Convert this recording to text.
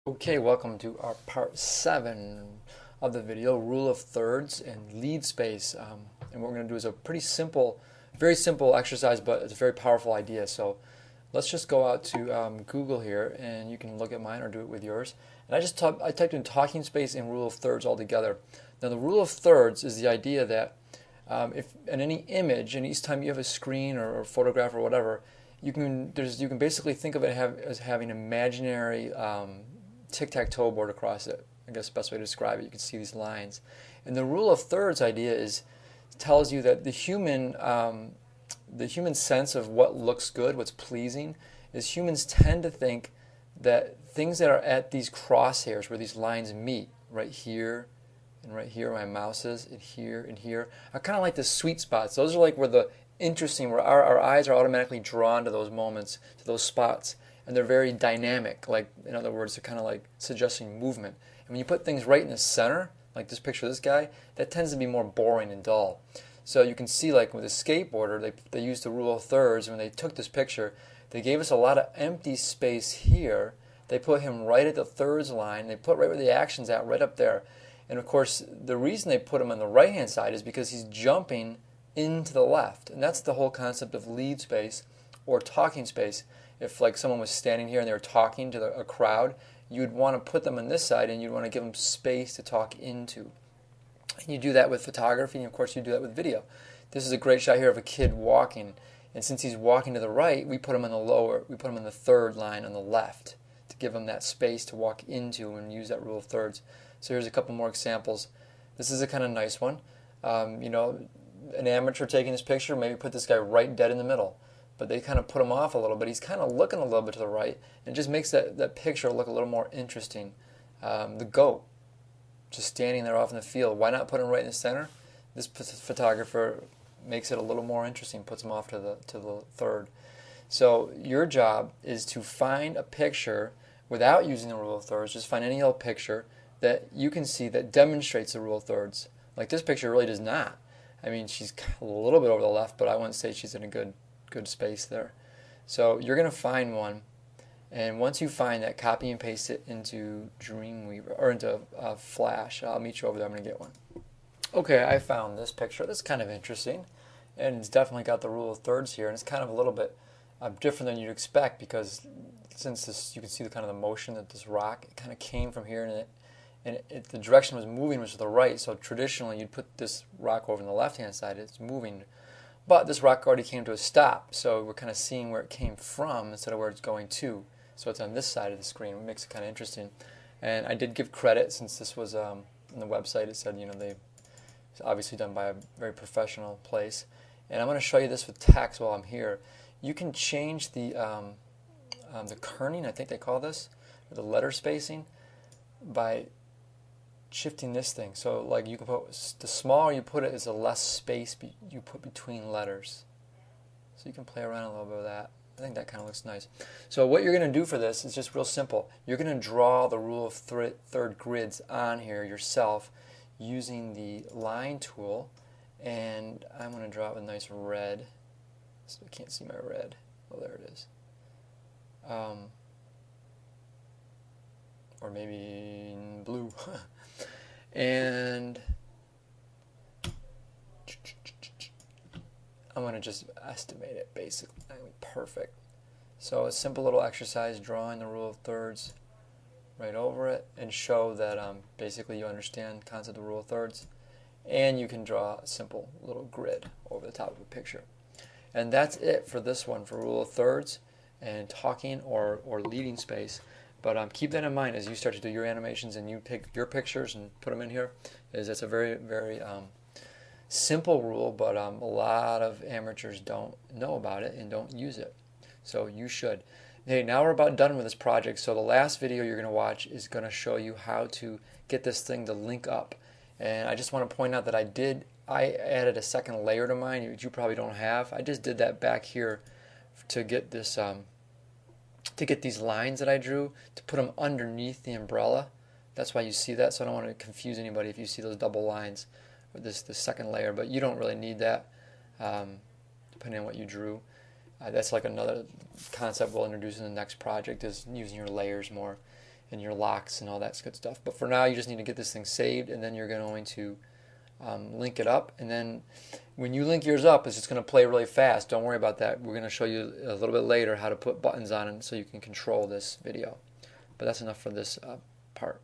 Okay, welcome to our part 7 of the video, rule of thirds and lead space. And what we're going to do is a pretty simple, very simple exercise, but it's a very powerful idea. So let's just go out to Google here, and you can look at mine or do it with yours. And I typed in talking space and rule of thirds all together. Now the rule of thirds is the idea that if in any image, and each time you have a screen or photograph or whatever, you can basically think of it as having imaginary tic-tac-toe board across it. I guess the best way to describe it. You can see these lines. And the rule of thirds idea tells you that the human sense of what looks good, what's pleasing, is humans tend to think that things that are at these crosshairs where these lines meet, right here and right here, where my mouse is, and here, are kind of like the sweet spots. Those are like where our eyes are automatically drawn to those moments, to those spots. And they're very dynamic, like, in other words, they're kind of like suggesting movement. And when you put things right in the center, like this picture of this guy, that tends to be more boring and dull. So you can see, like with a skateboarder, they used the rule of thirds. And when they took this picture, they gave us a lot of empty space here. They put him right at the thirds line. They put right where the action's at, right up there. And of course, the reason they put him on the right-hand side is because he's jumping into the left. And that's the whole concept of lead space or talking space. If like someone was standing here and they were talking to a crowd, you'd want to put them on this side and you'd want to give them space to talk into. And you do that with photography, and of course you do that with video. This is a great shot here of a kid walking, and since he's walking to the right, we put him on the third line on the left to give him that space to walk into and use that rule of thirds. So here's a couple more examples. This is a kind of nice one. An amateur taking this picture, maybe put this guy right dead in the middle. But they kind of put him off a little bit. He's kind of looking a little bit to the right, and it just makes that picture look a little more interesting. The goat, just standing there off in the field. Why not put him right in the center? This photographer makes it a little more interesting, puts him off to the third. So your job is to find a picture without using the rule of thirds. Just find any old picture that you can see that demonstrates the rule of thirds. Like this picture really does not. I mean, she's a little bit over the left, but I wouldn't say she's in a good space there. So you're going to find one, and once you find that, copy and paste it into Dreamweaver or into Flash. I'll meet you over there. I'm going to get one. Okay, I found this picture. That's kind of interesting, and it's definitely got the rule of thirds here, and it's kind of a little bit different than you'd expect, because since this, you can see the kind of the motion that this rock, it kind of came from here, and the direction it was moving was to the right. So traditionally you'd put this rock over on the left hand side. It's moving. But this rock already came to a stop, so we're kind of seeing where it came from instead of where it's going to. So it's on this side of the screen, which makes it kind of interesting. And I did give credit, since this was on the website. It said, it's obviously done by a very professional place. And I'm going to show you this with text while I'm here. You can change the kerning, I think they call this, or the letter spacing, by shifting this thing. So like you can put, the smaller you put it is the less space you put between letters. So you can play around a little bit with that. I think that kind of looks nice. So what you're going to do for this is just real simple. You're going to draw the rule of third grids on here yourself using the line tool, and I'm going to draw it with nice red. So I can't see my red. Oh, there it is. Or maybe blue. And I'm going to just estimate it, basically. Perfect. So a simple little exercise, drawing the rule of thirds right over it, and show that basically you understand the concept of the rule of thirds. And you can draw a simple little grid over the top of a picture. And that's it for this one, for rule of thirds and talking or leading space. But keep that in mind as you start to do your animations and you pick your pictures and put them in here. It's a very, very simple rule, but a lot of amateurs don't know about it and don't use it. So you should. Hey, now we're about done with this project. So the last video you're going to watch is going to show you how to get this thing to link up. And I just want to point out that I added a second layer to mine, which you probably don't have. I just did that back here to get this. To get these lines that I drew, to put them underneath the umbrella. That's why you see that, so I don't want to confuse anybody if you see those double lines with this second layer, but you don't really need that depending on what you drew. That's like another concept we'll introduce in the next project, is using your layers more. and your locks and all that good stuff. But for now, you just need to get this thing saved, and then you're going to link it up. And then when you link yours up, it's just going to play really fast. Don't worry about that. We're going to show you a little bit later how to put buttons on it so you can control this video. But that's enough for this part.